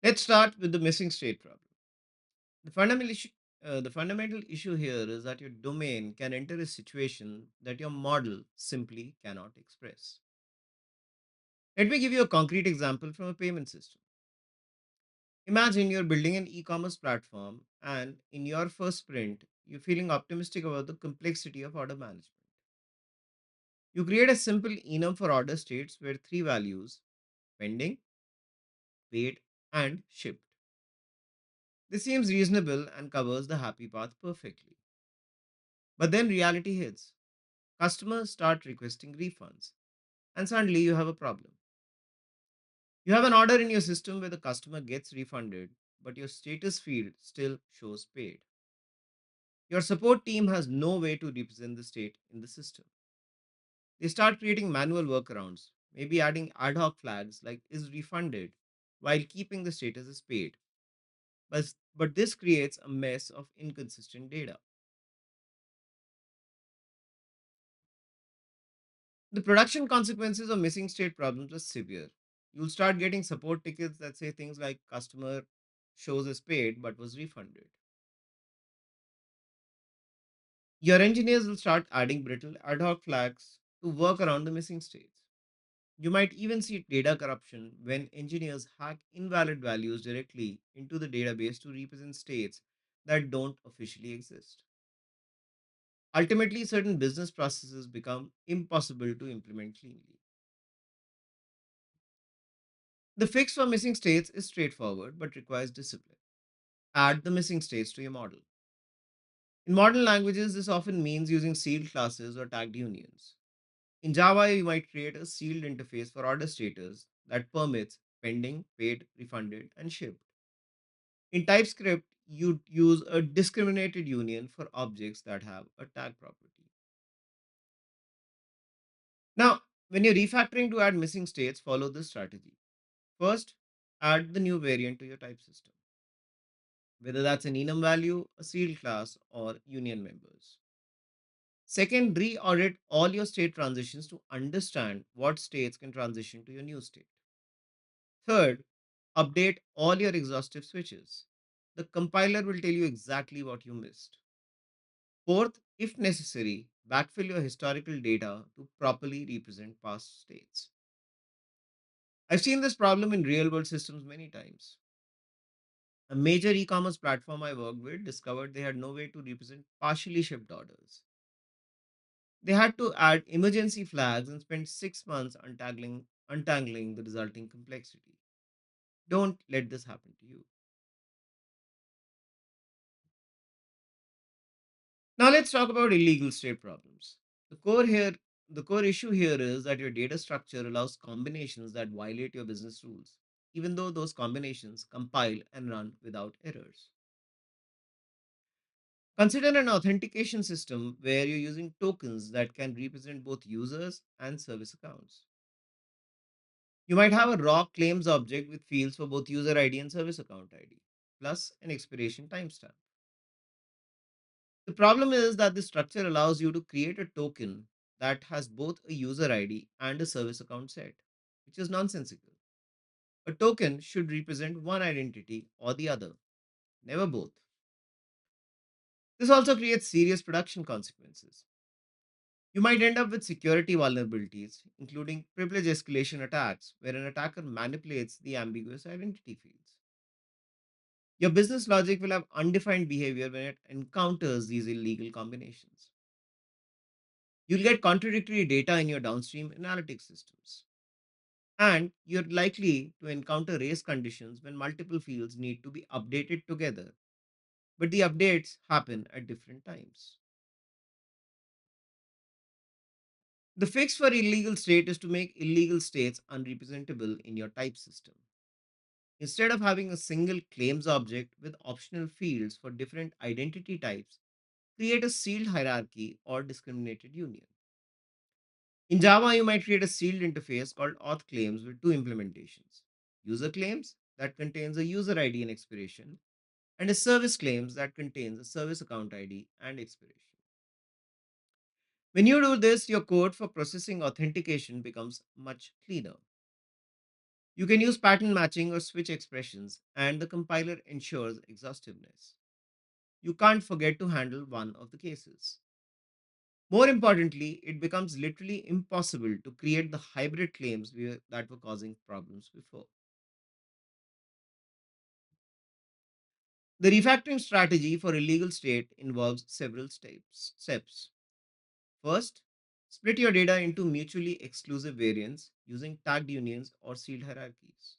Let's start with the missing state problem. The fundamental issue here is that your domain can enter a situation that your model simply cannot express. Let me give you a concrete example from a payment system. Imagine you're building an e-commerce platform and in your first sprint, you're feeling optimistic about the complexity of order management. You create a simple enum for order states where three values, pending, paid, and shipped. This seems reasonable and covers the happy path perfectly. But then reality hits. Customers start requesting refunds, and suddenly you have a problem. You have an order in your system where the customer gets refunded, but your status field still shows paid. Your support team has no way to represent the state in the system. They start creating manual workarounds, maybe adding ad hoc flags like is refunded while keeping the status as paid. But this creates a mess of inconsistent data. The production consequences of missing state problems are severe. You'll start getting support tickets that say things like customer shows as paid but was refunded. Your engineers will start adding brittle ad hoc flags to work around the missing states. You might even see data corruption when engineers hack invalid values directly into the database to represent states that don't officially exist. Ultimately, certain business processes become impossible to implement cleanly. The fix for missing states is straightforward but requires discipline. Add the missing states to your model. In modern languages, this often means using sealed classes or tagged unions. In Java, you might create a sealed interface for order status that permits pending, paid, refunded, and shipped. In TypeScript, you use a discriminated union for objects that have a tag property. Now, when you're refactoring to add missing states, follow this strategy. First, add the new variant to your type system, whether that's an enum value, a sealed class, or union members. Second, re audit all your state transitions to understand what states can transition to your new state. Third, update all your exhaustive switches. The compiler will tell you exactly what you missed. Fourth, if necessary, backfill your historical data to properly represent past states. I've seen this problem in real world systems many times. A major e commerce platform I worked with discovered they had no way to represent partially shipped orders. They had to add emergency flags and spend 6 months untangling the resulting complexity. Don't let this happen to you. Now let's talk about illegal state problems. The core here the core issue here is that your data structure allows combinations that violate your business rules, even though those combinations compile and run without errors. Consider an authentication system where you're using tokens that can represent both users and service accounts. You might have a raw claims object with fields for both user ID and service account ID, plus an expiration timestamp. The problem is that this structure allows you to create a token that has both a user ID and a service account set, which is nonsensical. A token should represent one identity or the other, never both. This also creates serious production consequences. You might end up with security vulnerabilities, including privilege escalation attacks, where an attacker manipulates the ambiguous identity fields. Your business logic will have undefined behavior when it encounters these illegal combinations. You'll get contradictory data in your downstream analytics systems. And you're likely to encounter race conditions when multiple fields need to be updated together, but the updates happen at different times. The fix for illegal state is to make illegal states unrepresentable in your type system. Instead of having a single claims object with optional fields for different identity types, create a sealed hierarchy or discriminated union. In Java, you might create a sealed interface called auth claims with two implementations: user claims that contains a user ID and expiration, and a service claims that contains a service account ID and expiration. When you do this, your code for processing authentication becomes much cleaner. You can use pattern matching or switch expressions, and the compiler ensures exhaustiveness. You can't forget to handle one of the cases. More importantly, it becomes literally impossible to create the hybrid claims that were causing problems before. The refactoring strategy for illegal state involves several steps. First, split your data into mutually exclusive variants using tagged unions or sealed hierarchies.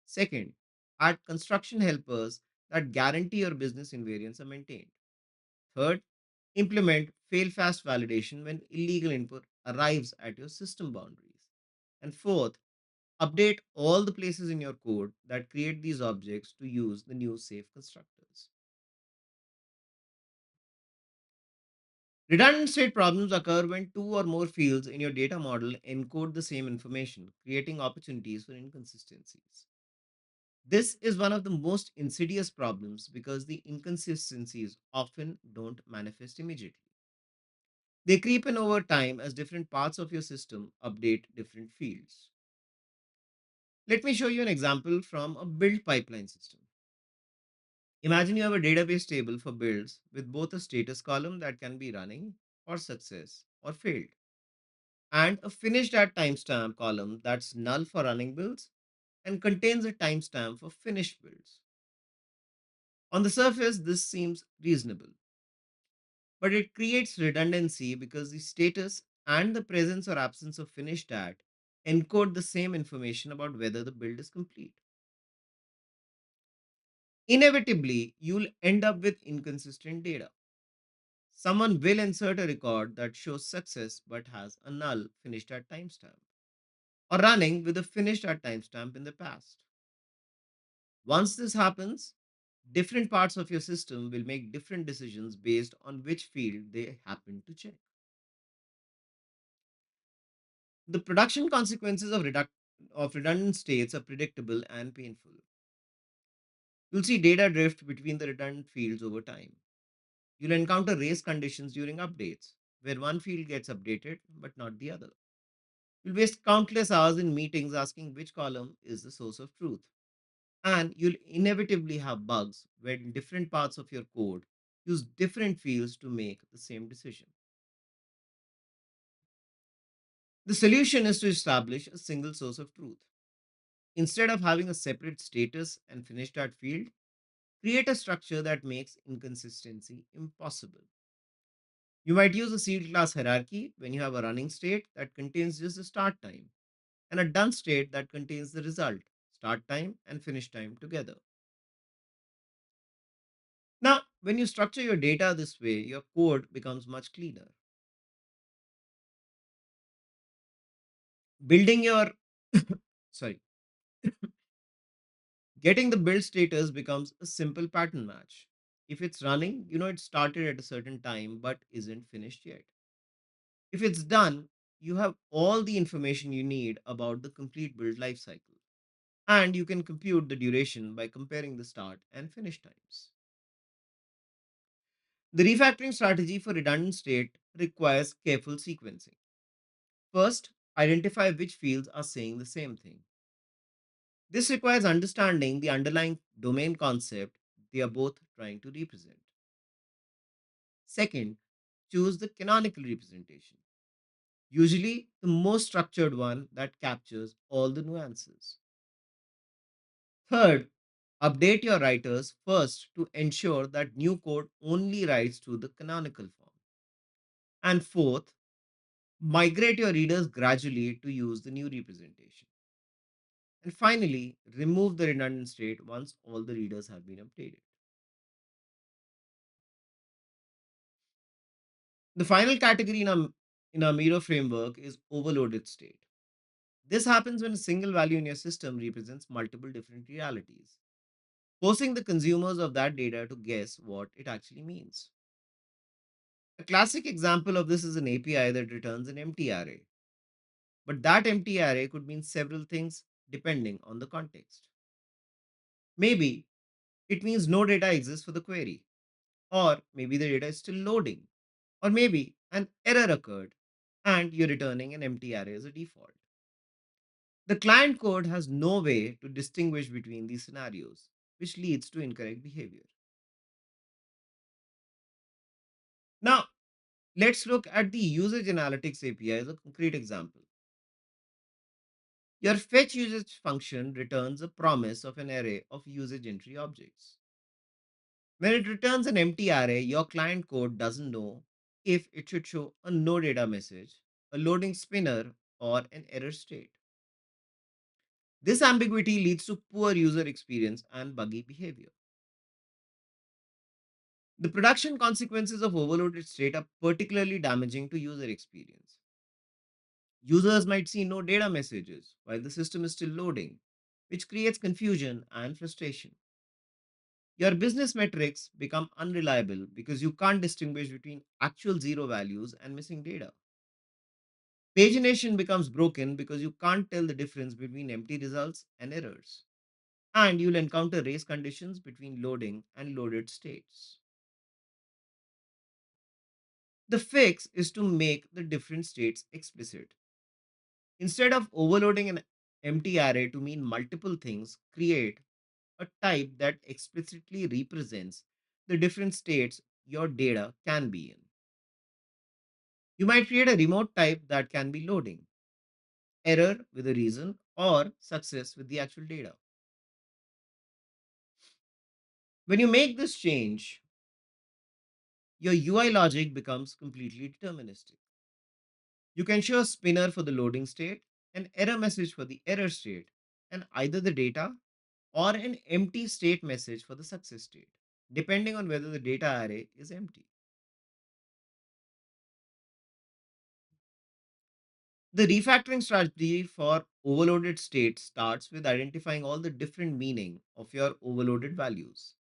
Second, add construction helpers that guarantee your business invariants are maintained. Third, implement fail fast validation when illegal input arrives at your system boundaries. And fourth, update all the places in your code that create these objects to use the new safe constructors. Redundant state problems occur when two or more fields in your data model encode the same information, creating opportunities for inconsistencies. This is one of the most insidious problems because the inconsistencies often don't manifest immediately. They creep in over time as different parts of your system update different fields. Let me show you an example from a build pipeline system. Imagine you have a database table for builds with both a status column that can be running, or success, or failed, and a finished at timestamp column that's null for running builds and contains a timestamp for finished builds. On the surface, this seems reasonable, but it creates redundancy because the status and the presence or absence of finished at encode the same information about whether the build is complete. Inevitably, you'll end up with inconsistent data. Someone will insert a record that shows success but has a null finished at timestamp, or running with a finished at timestamp in the past. Once this happens, different parts of your system will make different decisions based on which field they happen to check. The production consequences of redundant states are predictable and painful. You'll see data drift between the redundant fields over time. You'll encounter race conditions during updates, where one field gets updated but not the other. You'll waste countless hours in meetings asking which column is the source of truth. And you'll inevitably have bugs where different parts of your code use different fields to make the same decision. The solution is to establish a single source of truth. Instead of having a separate status and finished at field, create a structure that makes inconsistency impossible. You might use a sealed class hierarchy when you have a running state that contains just the start time and a done state that contains the result, start time and finish time together. Now, when you structure your data this way, your code becomes much cleaner. Building your sorry, getting the build status becomes a simple pattern match. If it's running, you know it started at a certain time but isn't finished yet. If it's done, you have all the information you need about the complete build lifecycle. And you can compute the duration by comparing the start and finish times. The refactoring strategy for redundant state requires careful sequencing. First, identify which fields are saying the same thing. This requires understanding the underlying domain concept they are both trying to represent. Second, choose the canonical representation, usually the most structured one that captures all the nuances. Third, update your writers first to ensure that new code only writes to the canonical form. And fourth, migrate your readers gradually to use the new representation. And finally, remove the redundant state once all the readers have been updated. The final category in our MIRO framework is overloaded state. This happens when a single value in your system represents multiple different realities, forcing the consumers of that data to guess what it actually means. A classic example of this is an API that returns an empty array, but that empty array could mean several things depending on the context. Maybe it means no data exists for the query, or maybe the data is still loading, or maybe an error occurred and you're returning an empty array as a default. The client code has no way to distinguish between these scenarios, which leads to incorrect behavior. Now, let's look at the usage analytics API as a concrete example. Your fetch usage function returns a promise of an array of usage entry objects. When it returns an empty array, your client code doesn't know if it should show a no data message, a loading spinner, or an error state. This ambiguity leads to poor user experience and buggy behavior. The production consequences of overloaded state are particularly damaging to user experience. Users might see no data messages while the system is still loading, which creates confusion and frustration. Your business metrics become unreliable because you can't distinguish between actual zero values and missing data. Pagination becomes broken because you can't tell the difference between empty results and errors. And you'll encounter race conditions between loading and loaded states. The fix is to make the different states explicit. Instead of overloading an empty array to mean multiple things, create a type that explicitly represents the different states your data can be in. You might create a remote type that can be loading, error with a reason, or success with the actual data. When you make this change, your UI logic becomes completely deterministic. You can show a spinner for the loading state, an error message for the error state, and either the data or an empty state message for the success state, depending on whether the data array is empty. The refactoring strategy for overloaded states starts with identifying all the different meaning of your overloaded values.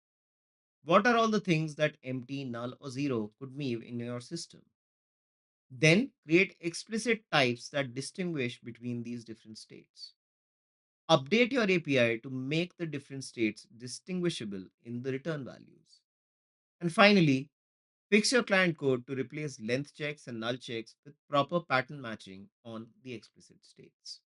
What are all the things that empty, null, or zero could mean in your system? Then create explicit types that distinguish between these different states. Update your API to make the different states distinguishable in the return values. And finally, fix your client code to replace length checks and null checks with proper pattern matching on the explicit states.